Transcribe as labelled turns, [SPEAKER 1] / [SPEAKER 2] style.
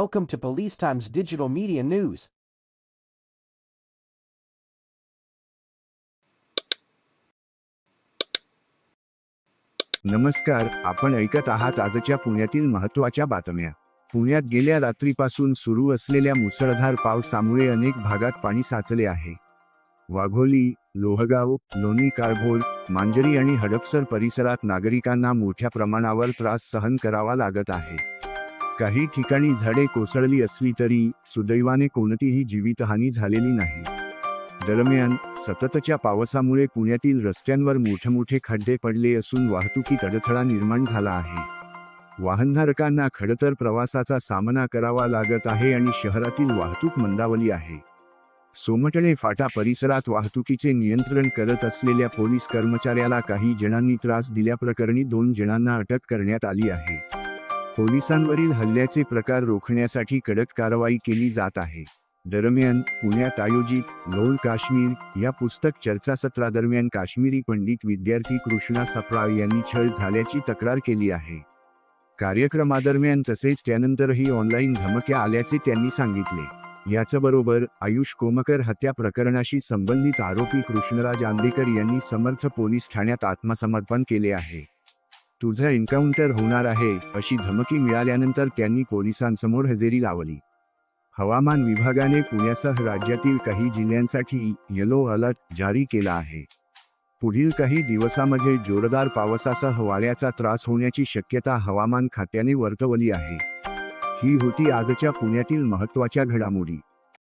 [SPEAKER 1] Welcome to Police Times Digital Media News.
[SPEAKER 2] नमस्कार, आपण ऐकत आहात आजच्या पुण्यातील महत्त्वाच्या बातम्या. पुण्यात गेल्या रात्रीपासून सुरू असलेल्या मुसळधार पावसामुळे अनेक भागात पाणी साचले आहे. वाघोली, लोहगाव, लोणी काळभोर, मांजरी आणि हडपसर परिसरात नागरिकांना मोठ्या प्रमाणावर त्रास सहन करावा लागत आहे. काही ठिकाणी झाडे कोसळली असली तरी सुदैवाने कोणतीही जीवितहानी झालेली नाही. दरम्यान सततच्या पावसामुळे पुण्यातील रस्त्यांवर मोठमोठे खड्डे पडले असून वाहतुकीत अडथळा निर्माण झाला आहे. वाहनधारकांना खडतर प्रवासाचा सामना करावा लागत आहे आणि शहरातील वाहतूक मंदावली आहे. सोमटणे फाटा परिसरात वाहतुकीचे नियंत्रण करत असलेल्या पोलीस कर्मचाऱ्याला काही जणांनी त्रास दिल्याप्रकरणी 2 जणांना अटक करण्यात आली आहे. पोलिसांवरील हल्ल्याचे प्रकार रोखण्यासाठी कडक कारवाई केली जात आहे. दरम्यान पुण्यात आयोजित लोल काश्मीर या पुस्तक चर्चासत्रादरम्यान काश्मीरी पंडित विद्यार्थी कृष्णा सप्राळ यांनी छळ झाल्याची तक्रार केली आहे. कार्यक्रमादरम्यान तसेच त्यानंतरही ऑनलाईन धमक्या आल्याचे त्यांनी सांगितले. याचबरोबर आयुष कोमकर हत्या प्रकरणाशी संबंधित आरोपी कृष्णराज आंदेकर यांनी समर्थ पोलीस ठाण्यात आत्मसमर्पण केले आहे. तुझं एन्काउंटर होणार आहे अशी धमकी मिळाल्यानंतर त्यांनी पोलिसांसमोर हजेरी लावली. हवामान विभागाने पुण्यासह राज्यातील काही जिल्ह्यांसाठी येलो अलर्ट जारी केला आहे. पुढील काही दिवसांमध्ये जोरदार पावसासह वाऱ्याचा त्रास होण्याची शक्यता हवामान खात्याने वर्तवली आहे. ही होती आजच्या पुण्यातील महत्त्वाच्या घडामोडी.